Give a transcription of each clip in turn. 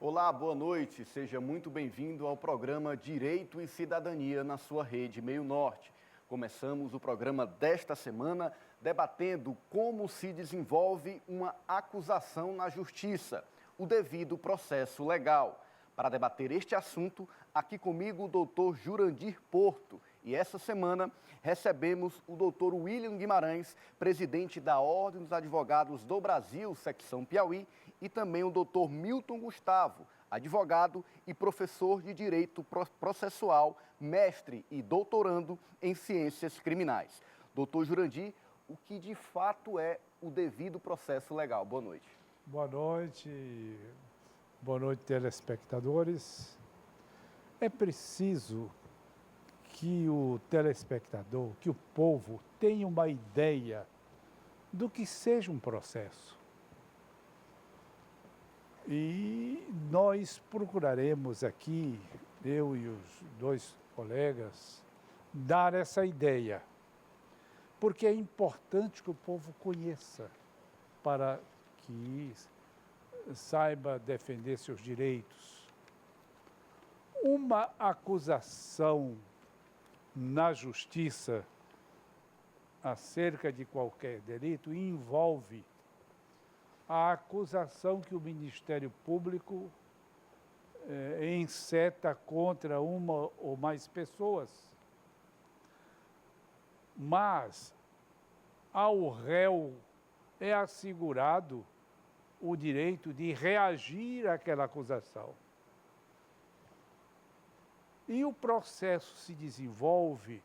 Olá, boa noite. Seja muito bem-vindo ao programa Direito e Cidadania na sua rede Meio Norte. Começamos o programa desta semana debatendo como se desenvolve uma acusação na Justiça, o devido processo legal. Para debater este assunto, aqui comigo o doutor Jurandir Porto. E essa semana recebemos o doutor William Guimarães, presidente da Ordem dos Advogados do Brasil, secção Piauí, e também o doutor Milton Gustavo, advogado e professor de Direito Processual, mestre e doutorando em Ciências Criminais. Doutor Jurandir, o que de fato é o devido processo legal? Boa noite. Boa noite. Boa noite, telespectadores. É preciso que o telespectador, que o povo tenha uma ideia do que seja um processo. E nós procuraremos aqui, eu e os dois colegas, dar essa ideia, porque é importante que o povo conheça para que saiba defender seus direitos. Uma acusação na justiça acerca de qualquer delito envolve a acusação que o Ministério Público enceta contra uma ou mais pessoas. Mas ao réu é assegurado o direito de reagir àquela acusação. E o processo se desenvolve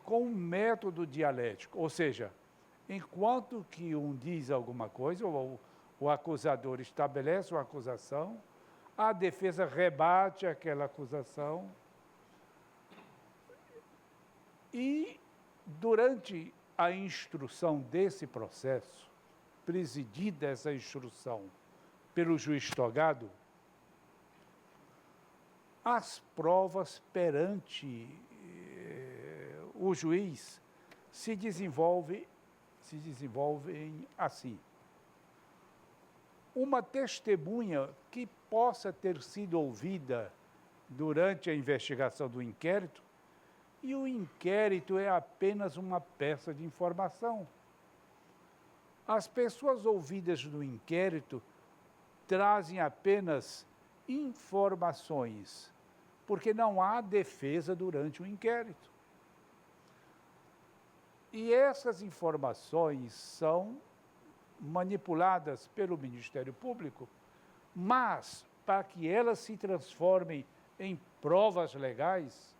com um método dialético, ou seja, enquanto que um diz alguma coisa, o acusador estabelece uma acusação, a defesa rebate aquela acusação e, durante a instrução desse processo, presidida essa instrução pelo juiz togado, as provas perante o juiz se desenvolvem assim. Uma testemunha que possa ter sido ouvida durante a investigação do inquérito, e o inquérito é apenas uma peça de informação. As pessoas ouvidas no inquérito trazem apenas informações, porque não há defesa durante o inquérito. E essas informações são manipuladas pelo Ministério Público, mas para que elas se transformem em provas legais,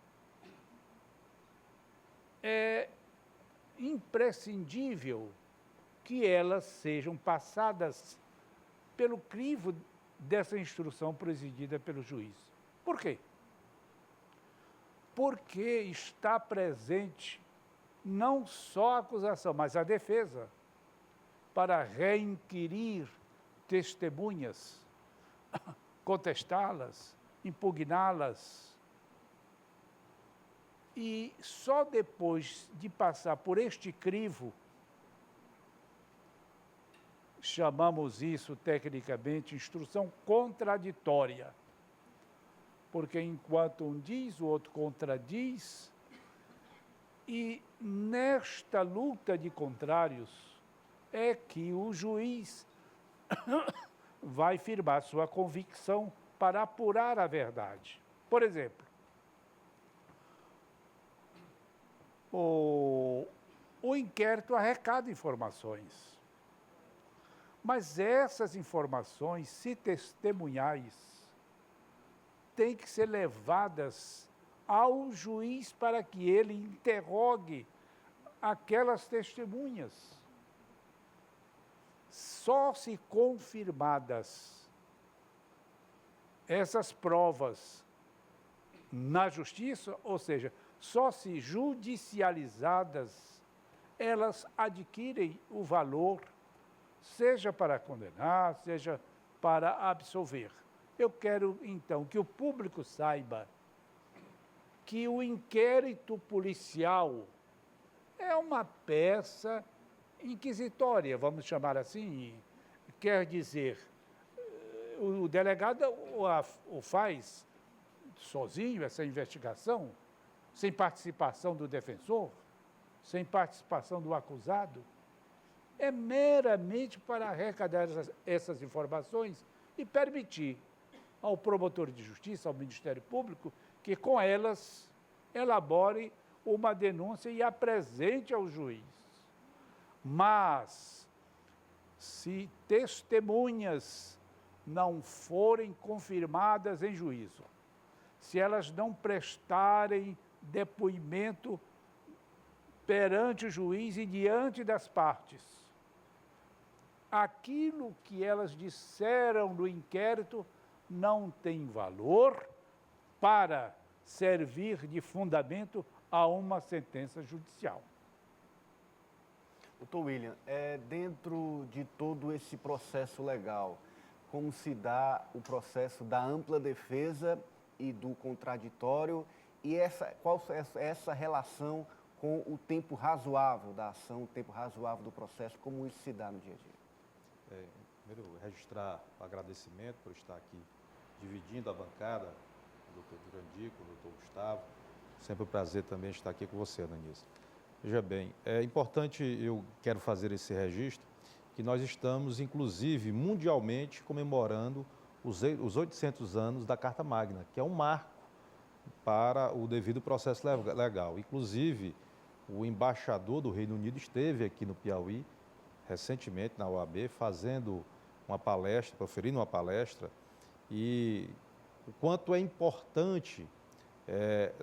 é imprescindível que elas sejam passadas pelo crivo dessa instrução presidida pelo juiz. Por quê? Porque está presente não só a acusação, mas a defesa, para reinquirir testemunhas, contestá-las, impugná-las. E só depois de passar por este crivo, chamamos isso tecnicamente instrução contraditória, porque enquanto um diz, o outro contradiz, e nesta luta de contrários é que o juiz vai firmar sua convicção para apurar a verdade. Por exemplo, o inquérito arrecada informações. Mas essas informações, se testemunhais, têm que ser levadas ao juiz para que ele interrogue aquelas testemunhas. Só se confirmadas essas provas na justiça, ou seja, só se judicializadas, elas adquirem o valor, seja para condenar, seja para absolver. Eu quero, então, que o público saiba que o inquérito policial é uma peça inquisitória, vamos chamar assim, quer dizer, o delegado o faz sozinho, essa investigação, sem participação do defensor, sem participação do acusado. É meramente para arrecadar essas informações e permitir ao promotor de justiça, ao Ministério Público, que com elas elabore uma denúncia e apresente ao juiz. Mas, se testemunhas não forem confirmadas em juízo, se elas não prestarem depoimento perante o juiz e diante das partes, aquilo que elas disseram no inquérito não tem valor para servir de fundamento a uma sentença judicial. Doutor William, dentro de todo esse processo legal, como se dá o processo da ampla defesa e do contraditório e qual é essa relação com o tempo razoável da ação, o tempo razoável do processo, como isso se dá no dia a dia? Primeiro, registrar o agradecimento por estar aqui dividindo a bancada, o doutor Jurandir, com o doutor Gustavo. Sempre um prazer também estar aqui com você, Ananias. Veja bem, é importante, eu quero fazer esse registro, que nós estamos, inclusive, mundialmente comemorando os 800 anos da Carta Magna, que é um marco para o devido processo legal. Inclusive, o embaixador do Reino Unido esteve aqui no Piauí, recentemente, na OAB, fazendo uma palestra, proferindo uma palestra, e o quanto é importante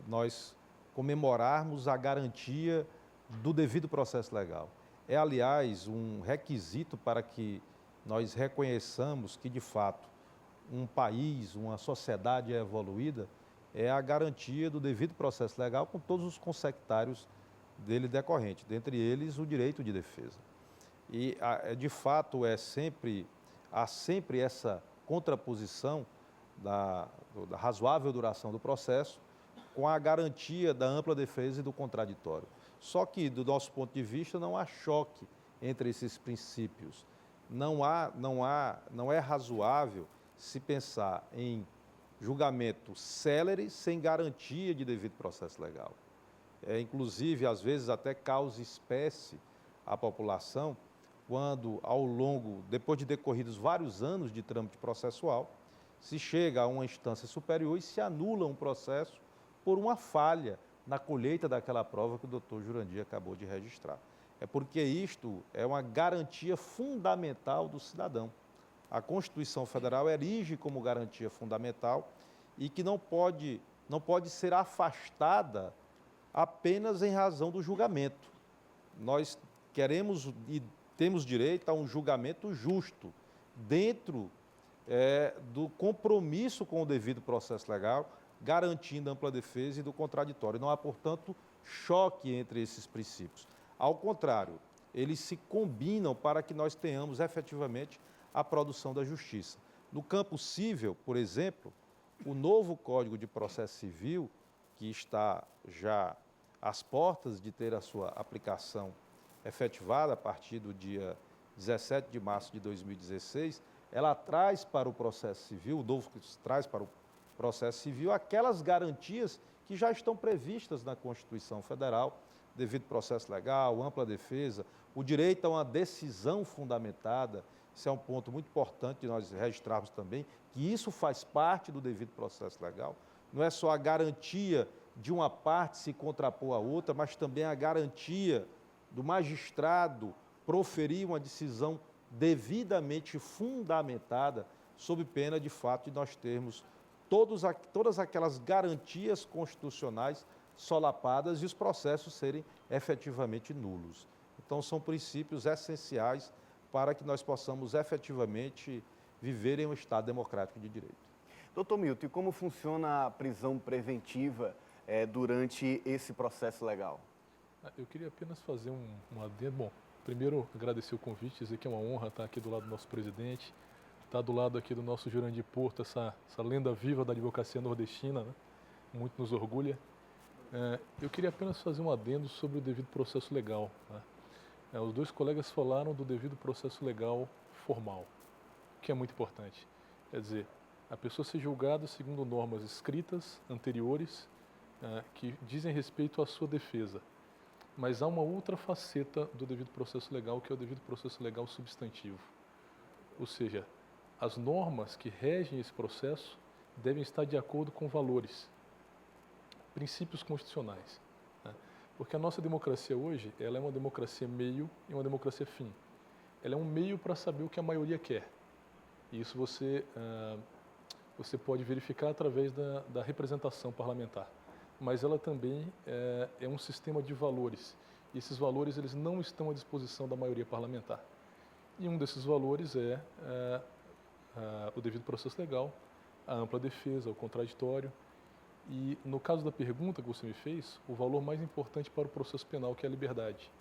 nós comemorarmos a garantia do devido processo legal. É, aliás, um requisito para que nós reconheçamos que, de fato, um país, uma sociedade evoluída, é a garantia do devido processo legal com todos os consectários dele decorrentes, dentre eles o direito de defesa. E, de fato, há sempre essa contraposição da razoável duração do processo com a garantia da ampla defesa e do contraditório. Só que, do nosso ponto de vista, não há choque entre esses princípios. Não é razoável se pensar em julgamento célere sem garantia de devido processo legal. Inclusive, às vezes, até causa espécie à população quando, depois de decorridos vários anos de trâmite processual, se chega a uma instância superior e se anula um processo por uma falha na colheita daquela prova que o doutor Jurandir acabou de registrar. É porque isto é uma garantia fundamental do cidadão. A Constituição Federal erige como garantia fundamental e que não pode ser afastada apenas em razão do julgamento. Nós queremos e temos direito a um julgamento justo, dentro do compromisso com o devido processo legal, garantindo ampla defesa e do contraditório. Não há, portanto, choque entre esses princípios. Ao contrário, eles se combinam para que nós tenhamos efetivamente a produção da justiça. No campo civil, por exemplo, o novo Código de Processo Civil, que está já às portas de ter a sua aplicação efetivada a partir do dia 17 de março de 2016, ela traz para o processo civil, o novo traz para o processo civil aquelas garantias que já estão previstas na Constituição Federal, devido processo legal, ampla defesa, o direito a uma decisão fundamentada. Isso é um ponto muito importante de nós registrarmos também, que isso faz parte do devido processo legal. Não é só a garantia de uma parte se contrapor à outra, mas também a garantia do magistrado proferir uma decisão devidamente fundamentada, sob pena, de fato, de nós termos todas aquelas garantias constitucionais solapadas e os processos serem efetivamente nulos. Então, são princípios essenciais para que nós possamos efetivamente viver em um Estado democrático de direito. Doutor Milton, e como funciona a prisão preventiva durante esse processo legal? Eu queria apenas fazer um adendo. Bom, primeiro agradecer o convite, dizer que é uma honra estar aqui do lado do nosso presidente, estar do lado aqui do nosso Jurandir Porto, essa lenda viva da advocacia nordestina, né? Muito nos orgulha. Eu queria apenas fazer um adendo sobre o devido processo legal, né? Os dois colegas falaram do devido processo legal formal, que é muito importante. Quer dizer, a pessoa ser julgada segundo normas escritas anteriores que dizem respeito à sua defesa. Mas há uma outra faceta do devido processo legal, que é o devido processo legal substantivo. Ou seja, as normas que regem esse processo devem estar de acordo com valores, princípios constitucionais. Porque a nossa democracia hoje, ela é uma democracia meio e uma democracia fim. Ela é um meio para saber o que a maioria quer. E isso você pode verificar através da representação parlamentar. Mas ela também é um sistema de valores. E esses valores eles não estão à disposição da maioria parlamentar. E um desses valores é o devido processo legal, a ampla defesa, o contraditório. E no caso da pergunta que você me fez, o valor mais importante para o processo penal, que é a liberdade.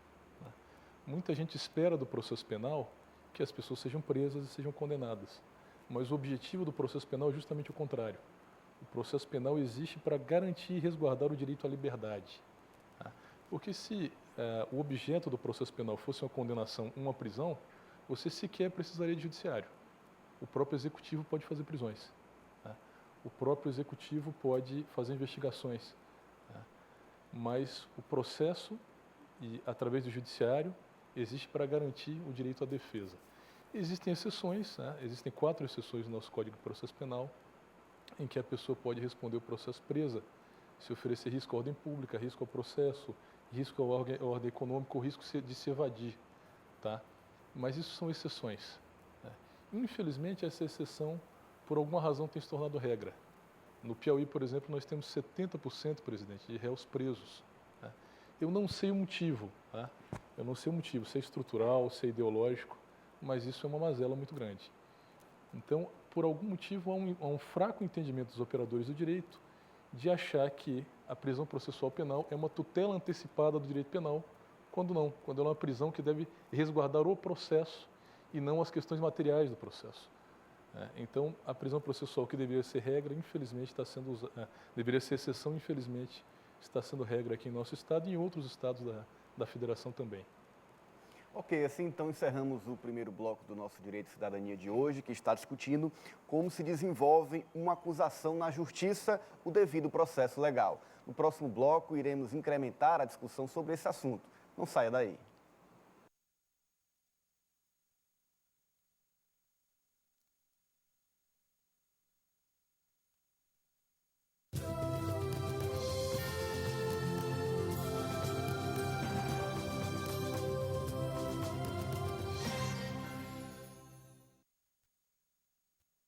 Muita gente espera do processo penal que as pessoas sejam presas e sejam condenadas. Mas o objetivo do processo penal é justamente o contrário. O processo penal existe para garantir e resguardar o direito à liberdade. Porque se o objeto do processo penal fosse uma condenação, uma prisão, você sequer precisaria de judiciário. O próprio executivo pode fazer prisões. O próprio executivo pode fazer investigações. Mas o processo, através do judiciário, existe para garantir o direito à defesa. Existem exceções, existem 4 exceções no nosso Código de Processo Penal, em que a pessoa pode responder o processo presa, se oferecer risco à ordem pública, risco ao processo, risco à ordem econômica, ou risco de se evadir. Mas isso são exceções. Infelizmente, essa exceção, por alguma razão, tem se tornado regra. No Piauí, por exemplo, nós temos 70%, presidente, de réus presos. Eu não sei o motivo, eu não sei o motivo, se é estrutural, se é ideológico, mas isso é uma mazela muito grande. Então, por algum motivo, há um fraco entendimento dos operadores do direito de achar que a prisão processual penal é uma tutela antecipada do direito penal, quando não, quando ela é uma prisão que deve resguardar o processo e não as questões materiais do processo. Então, a prisão processual, que deveria ser regra, infelizmente está sendo usada, deveria ser exceção, infelizmente está sendo regra aqui em nosso estado e em outros estados da federação também. Ok, assim então encerramos o primeiro bloco do nosso Direito e Cidadania de hoje, que está discutindo como se desenvolve uma acusação na justiça, o devido processo legal. No próximo bloco iremos incrementar a discussão sobre esse assunto. Não saia daí.